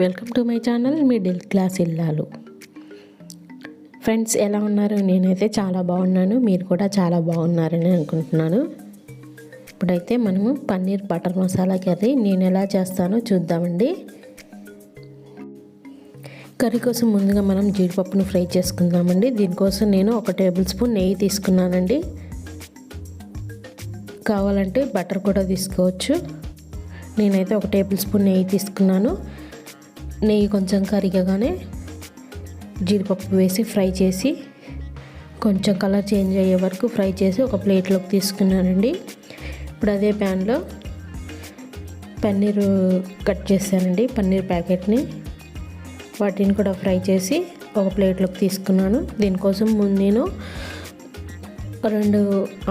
Welcome to my channel middle class ఇల్లాలు. Friends, ఎలా ఉన్నారు? నేనైతే చాలా బాగున్నాను. మీరు కూడా చాలా బాగున్నారని అనుకుంటున్నాను. ఇప్పుడైతే మనము పన్నీర్ బటర్ మసాలా కర్రీ నేను ఎలా చేస్తానో చూద్దామండి. కర్రీ కోసం ముందుగా మనం జీడిపప్పును ఫ్రై చేసుకుందామండి. దీనికోసం నేను 1 టేబుల్ స్పూన్ నెయ్యి తీసుకున్నానండి. కావాలంటే బటర్ కూడా తీసుకోవచ్చు. నేనైతే 1 టేబుల్ స్పూన్ నెయ్యి తీసుకున్నాను. నెయ్యి కొంచెం కరిగగానే జీడిపప్పు వేసి ఫ్రై చేసి కొంచెం కలర్ చేంజ్ అయ్యే వరకు ఫ్రై చేసి ఒక ప్లేట్లోకి తీసుకున్నానండి. ఇప్పుడు అదే ప్యాన్లో పన్నీరు కట్ చేశానండి. పన్నీర్ ప్యాకెట్ని వాటిని కూడా ఫ్రై చేసి ఒక ప్లేట్లోకి తీసుకున్నాను. దీనికోసం ముందు నేను 2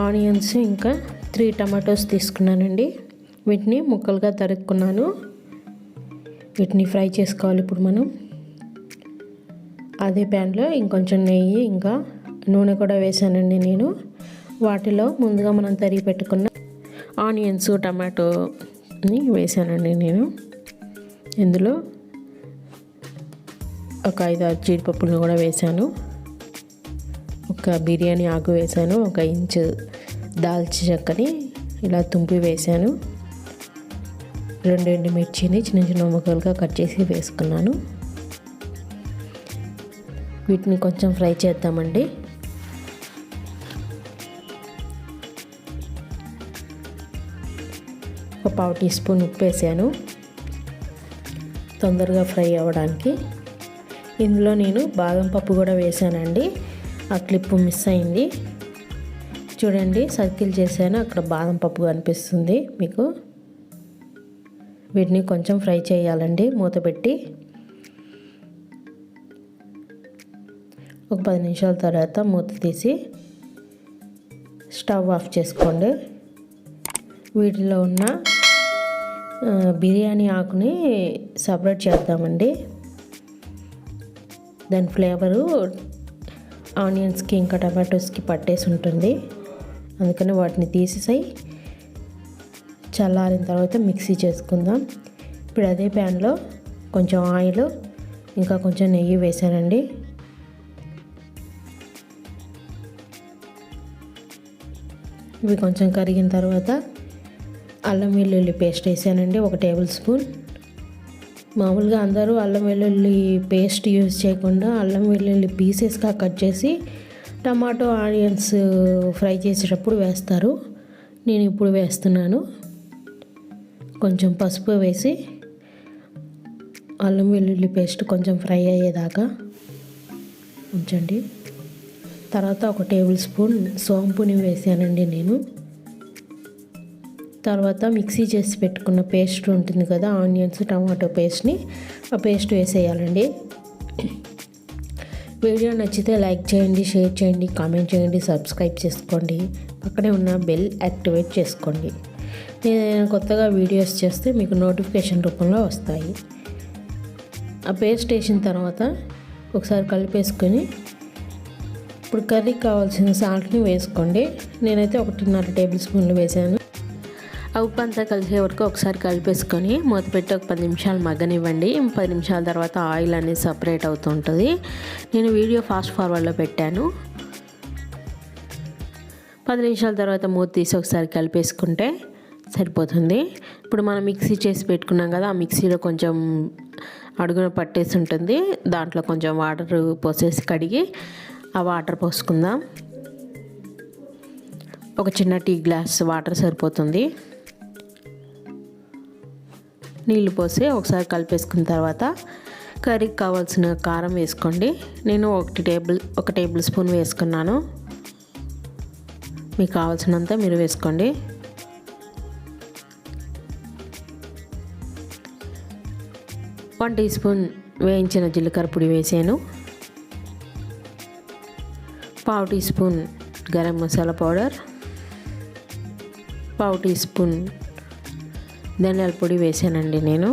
ఆనియన్స్ ఇంకా 3 టమాటోస్ తీసుకున్నానండి. వీటిని ముక్కలుగా తరుక్కున్నాను. వీటిని ఫ్రై చేసుకోవాలి. ఇప్పుడు మనం అదే ప్యాన్లో ఇంకొంచెం నెయ్యి ఇంకా నూనె కూడా వేసానండి. నేను వాటిలో ముందుగా మనం తరిగి పెట్టుకున్న ఆనియన్స్ టమాటోని వేసానండి. నేను ఇందులో ఒక 5-6 జీడిపప్పులను కూడా వేసాను. ఒక బిర్యానీ ఆకు వేసాను. 1 ఇంచు దాల్చిన చెక్కని ఇలా తుంపి వేసాను. 2 ఎండుమిర్చిని చిన్న చిన్న ముక్కలుగా కట్ చేసి వేసుకున్నాను. వీటిని కొంచెం ఫ్రై చేద్దామండి. ఒక 1/2 టీ స్పూన్ ఉప్పు వేసాను తొందరగా ఫ్రై అవ్వడానికి. ఇందులో నేను బాదం పప్పు కూడా వేసానండి. ఆ క్లిప్ మిస్ అయింది. చూడండి, సర్కిల్ చేశాను, అక్కడ బాదం పప్పు కనిపిస్తుంది మీకు. వీటిని కొంచెం ఫ్రై చేయాలండి. మూత పెట్టి ఒక 10 నిమిషాల తర్వాత మూత తీసి స్టవ్ ఆఫ్ చేసుకోండి. వీటిలో ఉన్న బిర్యానీ ఆకుని సపరేట్ చేద్దామండి. దాని ఫ్లేవరు ఆనియన్స్కి ఇంకా టమాటోస్కి పట్టేసి ఉంటుంది. అందుకని వాటిని తీసేసి చల్లారిన తర్వాత మిక్సీ చేసుకుందాం. ఇప్పుడు అదే ప్యాన్లో కొంచెం ఆయిల్ ఇంకా కొంచెం నెయ్యి వేసానండి. ఇవి కొంచెం కరిగిన తర్వాత అల్లం వెల్లుల్లి పేస్ట్ వేసానండి. 1 టేబుల్ స్పూన్. మామూలుగా అందరూ అల్లం వెల్లుల్లి పేస్ట్ యూజ్ చేయకుండా అల్లం వెల్లుల్లి పీసెస్గా కట్ చేసి టమాటో ఆనియన్స్ ఫ్రై చేసేటప్పుడు వేస్తారు. నేను ఇప్పుడు వేస్తున్నాను. కొంచెం పసుపు వేసి అల్లం వెల్లుల్లి పేస్ట్ కొంచెం ఫ్రై అయ్యేదాకా ఉంచండి. తర్వాత 1 టేబుల్ స్పూన్ సోంపుని వేసానండి నేను. తర్వాత మిక్సీ చేసి పెట్టుకున్న పేస్ట్ ఉంటుంది కదా, ఆనియన్స్ టమాటో పేస్ట్ని, ఆ పేస్ట్ వేసేయాలండి. వీడియో నచ్చితే లైక్ చేయండి, షేర్ చేయండి, కామెంట్ చేయండి, సబ్స్క్రైబ్ చేసుకోండి. పక్కనే ఉన్న బెల్ యాక్టివేట్ చేసుకోండి. నేను కొత్తగా వీడియోస్ చేస్తే మీకు నోటిఫికేషన్ రూపంలో వస్తాయి. ఆ పేస్ట్ వేసిన తర్వాత ఒకసారి కలిపేసుకొని ఇప్పుడు కర్రీకి కావాల్సిన సాల్ట్ని వేసుకోండి. నేనైతే 1.5 టేబుల్ స్పూన్లు వేసాను. ఆ ఉప్పు అంతా కలిసే వరకు ఒకసారి కలిపేసుకొని మూత పెట్టి ఒక 10 నిమిషాలు మగ్గనివ్వండి. 10 నిమిషాల తర్వాత ఆయిల్ అనేది సపరేట్ అవుతూ ఉంటుంది. నేను వీడియో ఫాస్ట్ ఫార్వర్డ్లో పెట్టాను. 10 నిమిషాల తర్వాత మూత తీసి ఒకసారి కలిపేసుకుంటే సరిపోతుంది. ఇప్పుడు మనం మిక్సీ చేసి పెట్టుకున్నాం కదా, ఆ మిక్సీలో కొంచెం అడుగున పట్టేసి ఉంటుంది. దాంట్లో కొంచెం వాటర్ పోసేసి కడిగి ఆ వాటర్ పోసుకుందాం. ఒక చిన్న టీ గ్లాస్ వాటర్ సరిపోతుంది. నీళ్ళు పోసి ఒకసారి కలిపేసుకున్న తర్వాత కర్రీకి కావాల్సిన కారం వేసుకోండి. నేను 1 టేబుల్ స్పూన్ వేసుకున్నాను. మీకు కావాల్సినంత మీరు వేసుకోండి. 1 టీ స్పూన్ వేయించిన జీలకర్ర పొడి వేసాను. 1/2 teaspoon garam masala powder, 1/2 teaspoon ధనియాల పొడి వేసానండి. నేను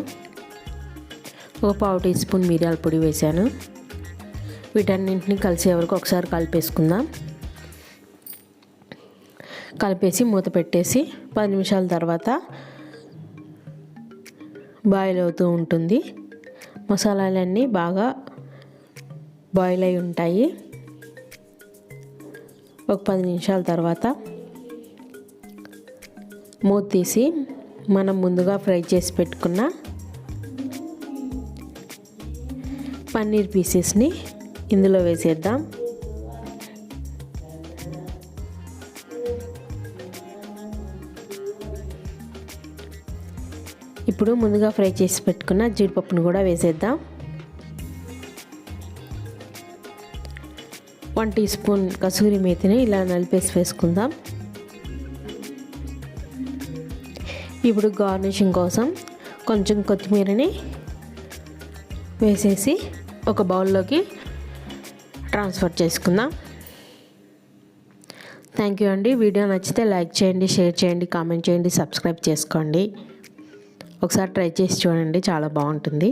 1/2 టీ స్పూన్ మిరియాల పొడి వేసాను. వీటన్నింటినీ కలిసే వరకు ఒకసారి కలిపేసుకుందాం. కలిపేసి మూత పెట్టేసి 10 నిమిషాల తర్వాత బాయిల్ అవుతూ ఉంటుంది. మసాలాలన్నీ బాగా బాయిల్ అయి ఉంటాయి. ఒక 10 నిమిషాల తర్వాత మూత తీసి మనం ముందుగా ఫ్రై చేసి పెట్టుకున్న పన్నీర్ పీసెస్ని ఇందులో వేసేద్దాం. ఇప్పుడు ముందుగా ఫ్రై చేసి పెట్టుకున్న జీడిపప్పును కూడా వేసేద్దాం. 1 టీ స్పూన్ కసూరి మేతిని ఇలా నలిపేసి వేసుకుందాం. ఇప్పుడు గార్నిషింగ్ కోసం కొంచెం కొత్తిమీరని వేసేసి ఒక బౌల్లోకి ట్రాన్స్ఫర్ చేసుకుందాం. థ్యాంక్ యూ అండి. వీడియో నచ్చితే లైక్ చేయండి, షేర్ చేయండి, కామెంట్ చేయండి, సబ్స్క్రైబ్ చేసుకోండి. ఒకసారి ట్రై చేసి చూడండి, చాలా బాగుంటుంది.